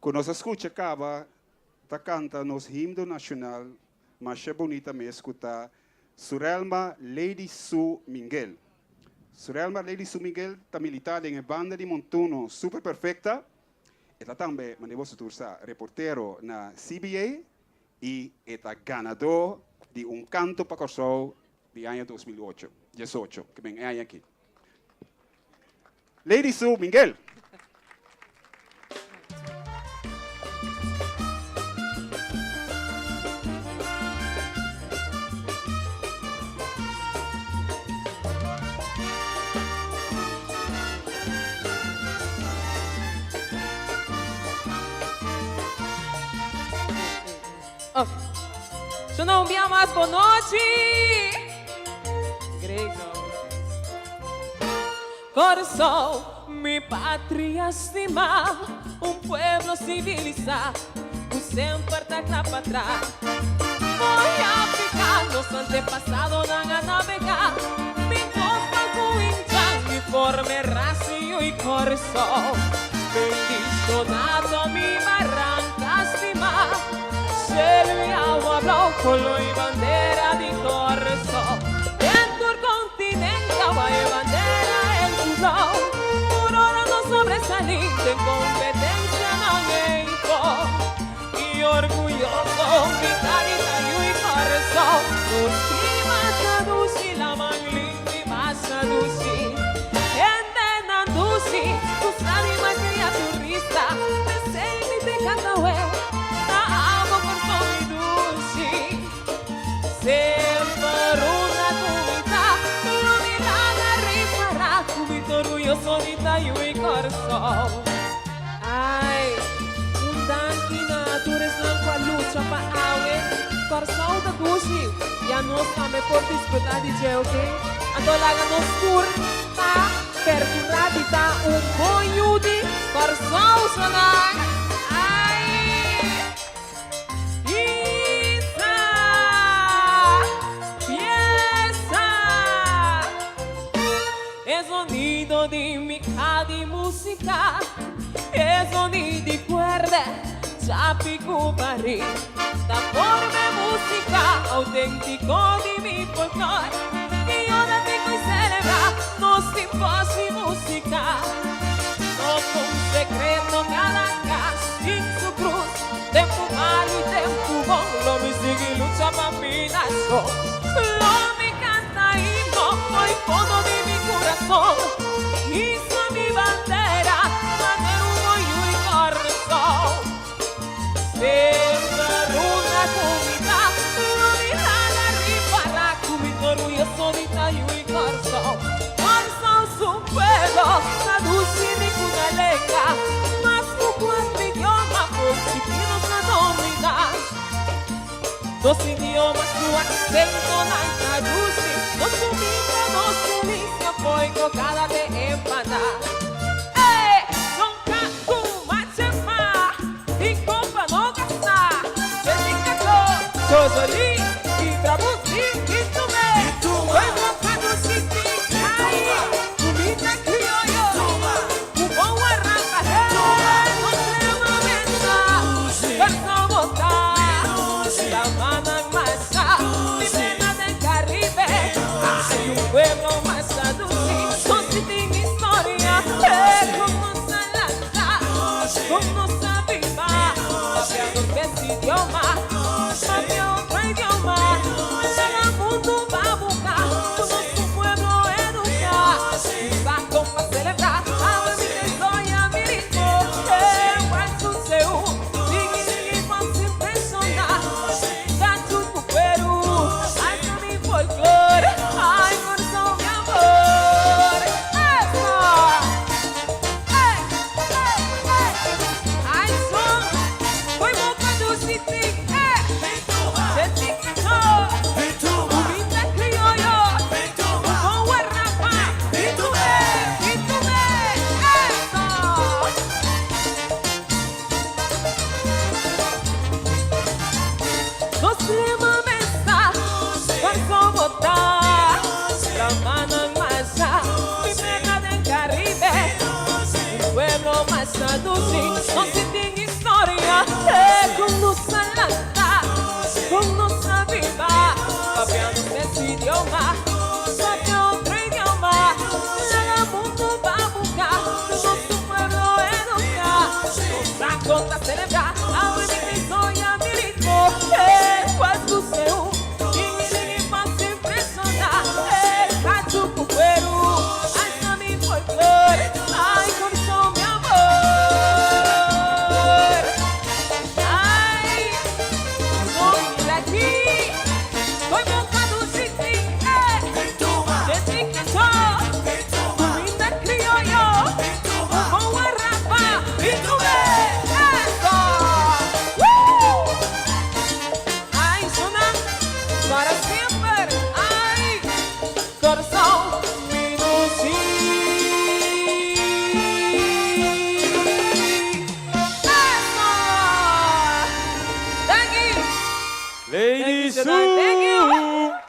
Quando nós escuta acaba, tá canta nos himno nacional, mas é bonita me escutar Surelma Lady Sue Miguel. Surelma Lady Sue Miguel está militar em banda de montuno super perfecta. Ela também, manevo sutursa, reportero na CBA e está ganador de canto para o show de ano 2008, 18, que vem aí aqui. Lady Sue Miguel. Yo no un día más por noche. Corazón, mi patria estima, un pueblo civilizado, un siempre está para atrás. Muy africanos antepasados van a navegar, mi copa cuincha, mi forma, raza y corazón. Bendicionado mi barranca estima, cielo y agua blanco, y bandera de corazón. En tu continente hay bandera en tu lado, por ahora no sobresaliente, en competencia no hay y orgulloso mi carita y corazón. Por ti vas a ducir, la man linda vas a ducir. En Nandusi, tu salima criaturista, me sei mi te canta sempre una comunità, l'unità rifarà, subito orgoglioso di taglio il corso. Ai, un tanti natures non qua luce pa aue, corso da gusi, ya no stame por disputar di geo che, ando laga no sturta, per curatita un cogliudi, corso sonar. Sonido di mica di musica e sonido di cuerda ciapi cubari da forma musica autentico di mi folklore e io da te coi celebra non si fossi musica sotto un secreto cada casa sin su cruz tempo malo y tempo bon lo mi sigue lucha bambina lo mi canta himno hoy fondo di mi corazón hizo mi bandera manera orgullo y corazón sempre una comunità l'unità la rifarà subito orgulloso di taglio y corazón corazón su pueblo la dulce de una lengua más que cuatro idiomas por si quiero se dominar dos idiomas tu acento na traduce no sumita no sumicia poi cocada de empanar non canto machema y compa no gasta se dicato sosoli y trabusi y tume luego cuando siti ay sumita criollo un buen arranca no se lamenta verso botar la mano en masa mi pena del Caribe hay un pueblo más adulto no se tiene historia como se lanza como se viva hablando de idioma había otro idioma el mundo va a buscar todo su pueblo educar y va a celebrar ahora mi historia mi ritmo el su seu digi sin personal tanto tu Perú hasta mi folklore ay corazón mi amor ay son voy buscando city Humita criollo con guarrapa y tú no se mamesta cuando botar la mano en masa mi pega del Caribe un pueblo más adulto no se tiene historia salanta con nuestra vida, cambiando ese idioma, sobre otro idioma, todo el mundo va a buscar, nuestro pueblo educa, nuestra conta celebrar, a Cristo y a mi ritmo, pues tu seu, y paz impresiona, cachuco Perú, hasta mi folclore, ay, con mi amor. Ai, vou aqui, foi montado de sim, de que só, comida criollo, com a rapa, e tu ai, sona, para sempre, ai, coração, minutinho. Thank you. Lady Thank you. Sue!